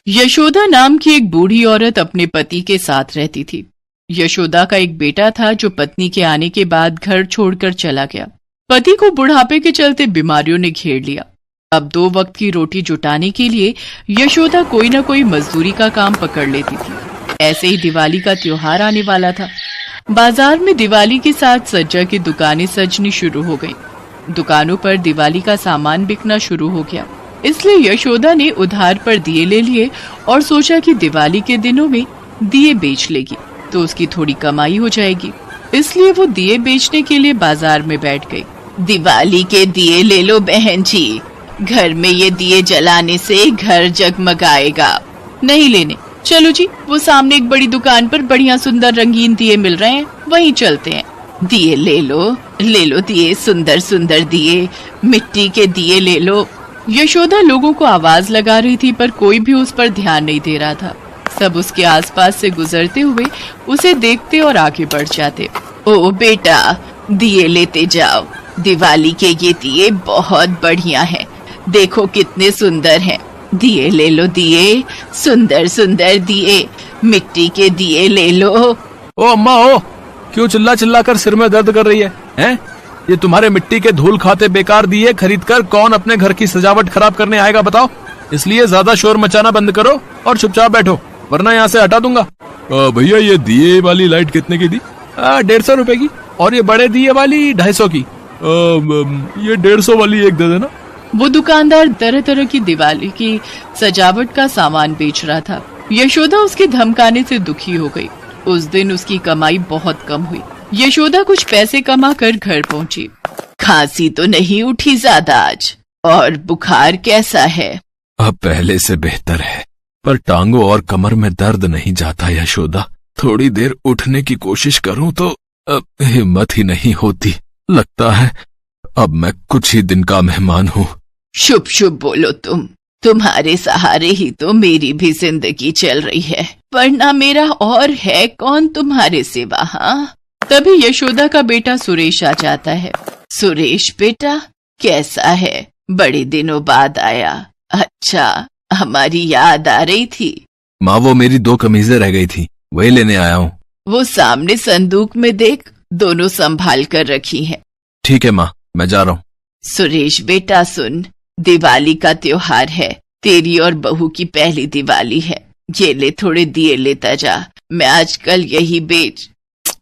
यशोदा नाम की एक बूढ़ी औरत अपने पति के साथ रहती थी। यशोदा का एक बेटा था जो पत्नी के आने के बाद घर छोड़कर चला गया। पति को बुढ़ापे के चलते बीमारियों ने घेर लिया। अब 2 वक्त की रोटी जुटाने के लिए यशोदा कोई न कोई मजदूरी का काम पकड़ लेती थी। ऐसे ही दिवाली का त्योहार आने वाला था। बाजार में दिवाली के साथ सज्जा की दुकानें सजनी शुरू हो गईं। दुकानों पर दिवाली का सामान बिकना शुरू हो गया। इसलिए यशोदा ने उधार पर दिए ले लिए और सोचा कि दिवाली के दिनों में दिए बेच लेगी तो उसकी थोड़ी कमाई हो जाएगी। इसलिए वो दिए बेचने के लिए बाजार में बैठ गई। दिवाली के दिए ले लो बहन जी, घर में ये दिए जलाने से घर जगमगाएगा। नहीं लेने, चलो जी, वो सामने एक बड़ी दुकान पर बढ़िया सुंदर रंगीन दिए मिल रहे हैं, वहीं चलते हैं। दिए ले लो दिए, सुंदर सुंदर दिए, मिट्टी के दिए ले लो। यशोदा लोगों को आवाज लगा रही थी पर कोई भी उस पर ध्यान नहीं दे रहा था। सब उसके आसपास से गुजरते हुए उसे देखते और आगे बढ़ जाते। ओ बेटा, दिए लेते जाओ, दिवाली के ये दिए बहुत बढ़िया हैं, देखो कितने सुंदर हैं। दिए ले लो दिए, सुंदर सुंदर दिए, मिट्टी के दिए ले लो। ओ अम्मा, ओ क्यों चिल्ला चिल्ला कर सिर में दर्द कर रही है, हैं? ये तुम्हारे मिट्टी के धूल खाते बेकार दिए खरीदकर कौन अपने घर की सजावट खराब करने आएगा बताओ? इसलिए ज्यादा शोर मचाना बंद करो और चुपचाप बैठो, वरना यहाँ से हटा दूंगा। भैया, ये दिए वाली लाइट कितने की दी? 150 रुपए की। और ये बड़े दिए वाली 250 की। ये 150 वाली एक दे देना। वो दुकानदार तरह तरह की दिवाली की सजावट का सामान बेच रहा था। यशोदा उसके धमकाने से दुखी हो गई। उस दिन उसकी कमाई बहुत कम हुई। यशोदा कुछ पैसे कमा कर घर पहुंची। खांसी तो नहीं उठी ज्यादा आज? और बुखार कैसा है? अब पहले से बेहतर है, पर टांगों और कमर में दर्द नहीं जाता यशोदा। थोड़ी देर उठने की कोशिश करूं तो हिम्मत ही नहीं होती। लगता है अब मैं कुछ ही दिन का मेहमान हूँ। शुभ शुभ बोलो तुम्हारे सहारे ही तो मेरी भी जिंदगी चल रही है, वरना मेरा और है कौन तुम्हारे सिवा। हाँ, तभी यशोदा का बेटा सुरेश आ जाता है। सुरेश बेटा, कैसा है? बड़े दिनों बाद आया। अच्छा, हमारी याद आ रही थी? माँ, वो मेरी 2 कमीजें रह गई थी, वही लेने आया हूँ। वो सामने संदूक में देख, दोनों संभाल कर रखी हैं। ठीक है माँ, मैं जा रहा हूँ। सुरेश बेटा सुन, दिवाली का त्योहार है, तेरी और बहू की पहली दिवाली है। ये ले, थोड़े दिए लेता जा, मैं आजकल यही बेच।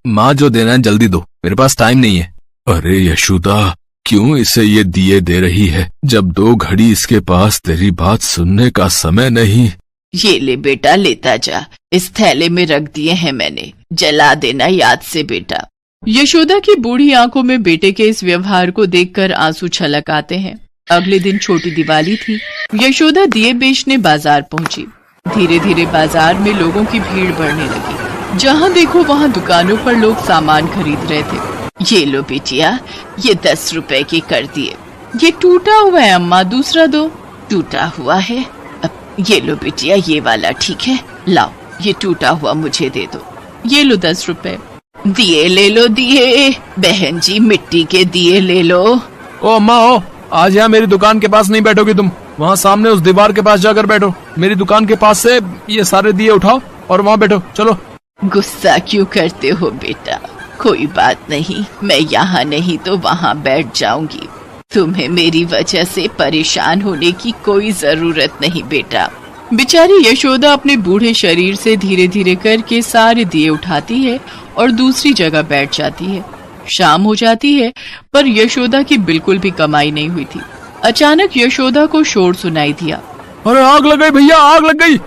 माँ, जो देना है जल्दी दो, मेरे पास टाइम नहीं है। अरे यशोदा, क्यों इसे ये दिए दे रही है जब 2 घड़ी इसके पास तेरी बात सुनने का समय नहीं? ये ले बेटा, लेता जा, इस थैले में रख दिए हैं मैंने, जला देना याद से बेटा। यशोदा की बूढ़ी आंखों में बेटे के इस व्यवहार को देखकर आंसू छलक आते हैं। अगले दिन छोटी दिवाली थी। यशोदा दिए बेचने बाजार पहुंची। धीरे धीरे बाजार में लोगों की भीड़ बढ़ने लगी। जहाँ देखो वहाँ दुकानों पर लोग सामान खरीद रहे थे। ये लो बिटिया, ये 10 रुपए के कर दिए। ये टूटा हुआ है अम्मा, दूसरा दो। टूटा हुआ है? अब ये लो बिटिया, ये वाला ठीक है, लाओ ये टूटा हुआ मुझे दे दो। ये लो 10 रुपए। दिए ले लो दिए, बहन जी मिट्टी के दिए ले लो। ओ अम्मा, ओ आज यहाँ मेरी दुकान के पास नहीं बैठोगी तुम, वहाँ सामने उस दीवार के पास जाकर बैठो। मेरी दुकान के पास से ये सारे दिए उठाओ और वहाँ बैठो, चलो। गुस्सा क्यों करते हो बेटा? कोई बात नहीं, मैं यहाँ नहीं तो वहाँ बैठ जाऊंगी। तुम्हें मेरी वजह से परेशान होने की कोई जरूरत नहीं बेटा। बेचारी यशोदा अपने बूढ़े शरीर से धीरे धीरे करके सारे दिए उठाती है और दूसरी जगह बैठ जाती है। शाम हो जाती है पर यशोदा की बिल्कुल भी कमाई नहीं हुई थी। अचानक यशोदा को शोर सुनाई दिया। अरे आग लग गई भैया, आग लग गई।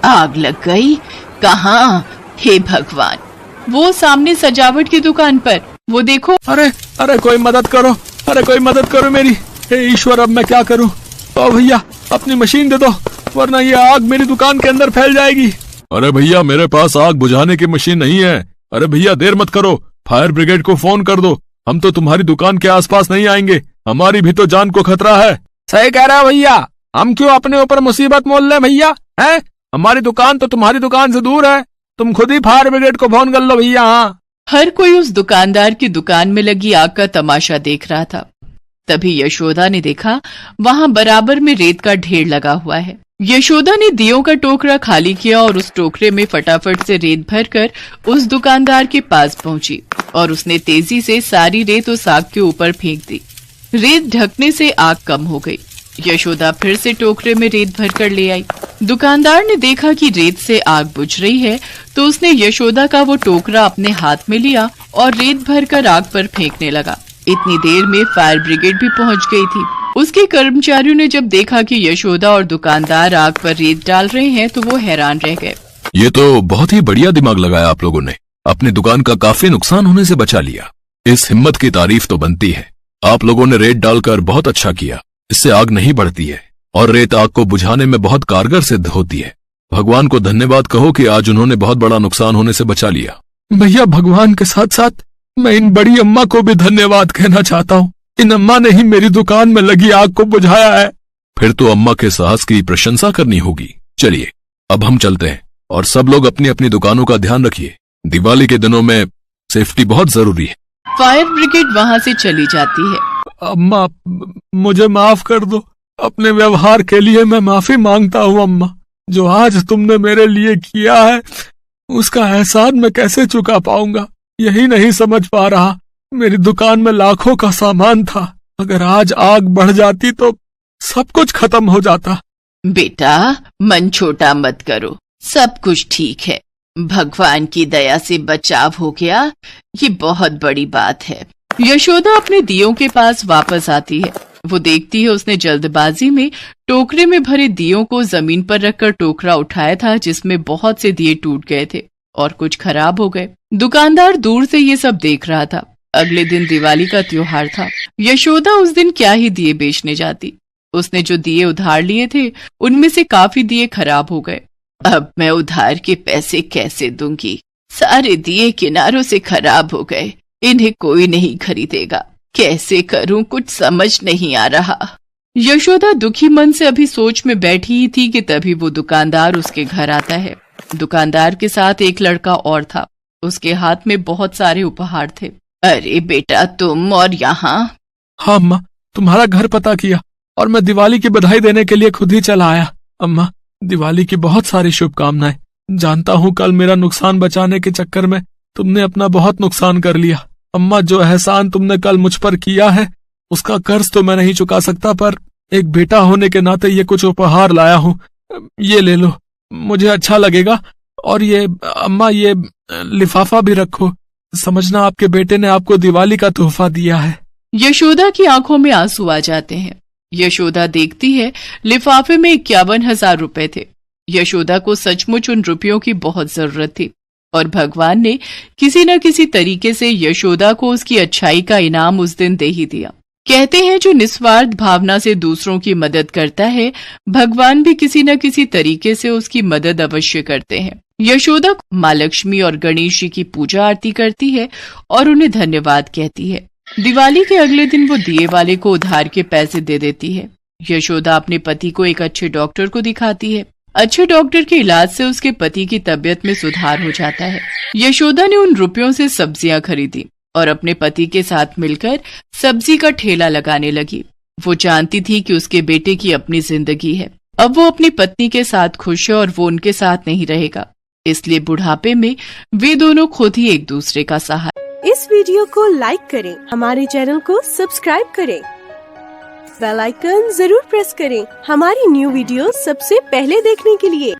आग लग गई? कहाँ? हे भगवान, वो सामने सजावट की दुकान पर, वो देखो। अरे अरे कोई मदद करो, अरे कोई मदद करो मेरी। हे ईश्वर, अब मैं क्या करूँ? ओ भैया, अपनी मशीन दे दो, वरना ये आग मेरी दुकान के अंदर फैल जाएगी। अरे भैया, मेरे पास आग बुझाने की मशीन नहीं है। अरे भैया, देर मत करो, फायर ब्रिगेड को फोन कर दो। हम तो तुम्हारी दुकान के आसपास नहीं आएंगे, हमारी भी तो जान को खतरा है। सही कह रहा है भैया, हम क्यों अपने ऊपर मुसीबत मोल लें भैया, हैं? हमारी दुकान तो तुम्हारी दुकान से दूर है, तुम खुद ही फायर ब्रिगेड को फोन कर लो भैया। हाँ। हर कोई उस दुकानदार की दुकान में लगी आग का तमाशा देख रहा था। तभी यशोदा ने देखा वहां बराबर में रेत का ढेर लगा हुआ है। यशोदा ने दियों का टोकरा खाली किया और उस टोकरे में फटाफट से रेत भरकर उस दुकानदार के पास पहुंची और उसने तेजी से सारी रेत उस आग के ऊपर फेंक दी। रेत ढकने से आग कम हो गई। यशोदा फिर से टोकरे में रेत भरकर ले आई। दुकानदार ने देखा कि रेत से आग बुझ रही है तो उसने यशोदा का वो टोकरा अपने हाथ में लिया और रेत भरकर आग पर फेंकने लगा। इतनी देर में फायर ब्रिगेड भी पहुंच गई थी। उसके कर्मचारियों ने जब देखा कि यशोदा और दुकानदार आग पर रेत डाल रहे हैं तो वो हैरान रह गए। ये तो बहुत ही बढ़िया दिमाग लगाया आप लोगों ने, अपनी दुकान का काफी नुकसान होने से बचा लिया। इस हिम्मत की तारीफ तो बनती है। आप लोगों ने रेत डालकर बहुत अच्छा किया। इससे आग नहीं बढ़ती है और रेत आग को बुझाने में बहुत कारगर सिद्ध होती है। भगवान को धन्यवाद कहो कि आज उन्होंने बहुत बड़ा नुकसान होने से बचा लिया। भैया, भगवान के साथ साथ मैं इन बड़ी अम्मा को भी धन्यवाद कहना चाहता हूँ। इन अम्मा ने ही मेरी दुकान में लगी आग को बुझाया है। फिर तो अम्मा के साहस की प्रशंसा करनी होगी। चलिए अब हम चलते हैं और सब लोग अपनी अपनी दुकानों का ध्यान रखिए। दिवाली के दिनों में सेफ्टी बहुत जरूरी है। फायर ब्रिगेड वहाँ से चली जाती है। अम्मा, मुझे माफ कर दो। अपने व्यवहार के लिए मैं माफी मांगता हूँ अम्मा। जो आज तुमने मेरे लिए किया है उसका एहसान मैं कैसे चुका पाऊंगा, यही नहीं समझ पा रहा। मेरी दुकान में लाखों का सामान था। अगर आज आग बढ़ जाती तो सब कुछ खत्म हो जाता। बेटा, मन छोटा मत करो, सब कुछ ठीक है। भगवान की दया से बचाव हो गया, ये बहुत बड़ी बात है। यशोदा अपने दियों के पास वापस आती है। वो देखती है उसने जल्दबाजी में टोकरे में भरे दियों को जमीन पर रखकर टोकरा उठाया था जिसमें बहुत से दिए टूट गए थे और कुछ खराब हो गए। दुकानदार दूर से ये सब देख रहा था। अगले दिन दिवाली का त्योहार था। यशोदा उस दिन क्या ही दिए बेचने जाती। उसने जो दिए उधार लिए थे उनमें से काफी दिए खराब हो गए। अब मैं उधार के पैसे कैसे दूंगी? सारे दिए किनारों से खराब हो गए, इन्हें कोई नहीं खरीदेगा। कैसे करूं, कुछ समझ नहीं आ रहा। यशोदा दुखी मन से अभी सोच में बैठी ही थी कि तभी वो दुकानदार उसके घर आता है। दुकानदार के साथ एक लड़का और था। उसके हाथ में बहुत सारे उपहार थे। अरे बेटा, तुम और यहाँ? हाँ अम्मा, तुम्हारा घर पता किया और मैं दिवाली की बधाई देने के लिए खुद ही चला आया। अम्मा, दिवाली की बहुत सारी शुभकामनाएं। जानता हूँ कल मेरा नुकसान बचाने के चक्कर में तुमने अपना बहुत नुकसान कर लिया। अम्मा, जो एहसान तुमने कल मुझ पर किया है उसका कर्ज तो मैं नहीं चुका सकता, पर एक बेटा होने के नाते ये कुछ उपहार लाया हूँ। ये ले लो, मुझे अच्छा लगेगा। और ये अम्मा, ये लिफाफा भी रखो। समझना आपके बेटे ने आपको दिवाली का तोहफा दिया है। यशोदा की आंखों में आंसू आ जाते हैं। यशोदा देखती है लिफाफे में 51,000 रुपए थे। यशोदा को सचमुच उन रुपयों की बहुत जरूरत थी और भगवान ने किसी न किसी तरीके से यशोदा को उसकी अच्छाई का इनाम उस दिन दे ही दिया। कहते हैं जो निस्वार्थ भावना से दूसरों की मदद करता है, भगवान भी किसी न किसी तरीके से उसकी मदद अवश्य करते हैं। यशोदा माँ लक्ष्मी और गणेश जी की पूजा आरती करती है और उन्हें धन्यवाद कहती है। दिवाली के अगले दिन वो दिए वाले को उधार के पैसे दे देती है। यशोदा अपने पति को एक अच्छे डॉक्टर को दिखाती है। अच्छे डॉक्टर के इलाज से उसके पति की तबीयत में सुधार हो जाता है। यशोदा ने उन रुपयों से सब्जियां खरीदी और अपने पति के साथ मिलकर सब्जी का ठेला लगाने लगी। वो जानती थी कि उसके बेटे की अपनी जिंदगी है। अब वो अपनी पत्नी के साथ खुश है और वो उनके साथ नहीं रहेगा, इसलिए बुढ़ापे में वे दोनों खुद ही एक दूसरे का सहारा। इस वीडियो को लाइक करें, हमारे चैनल को सब्सक्राइब करें, बेल आइकन जरूर प्रेस करें हमारी न्यू वीडियो सबसे पहले देखने के लिए।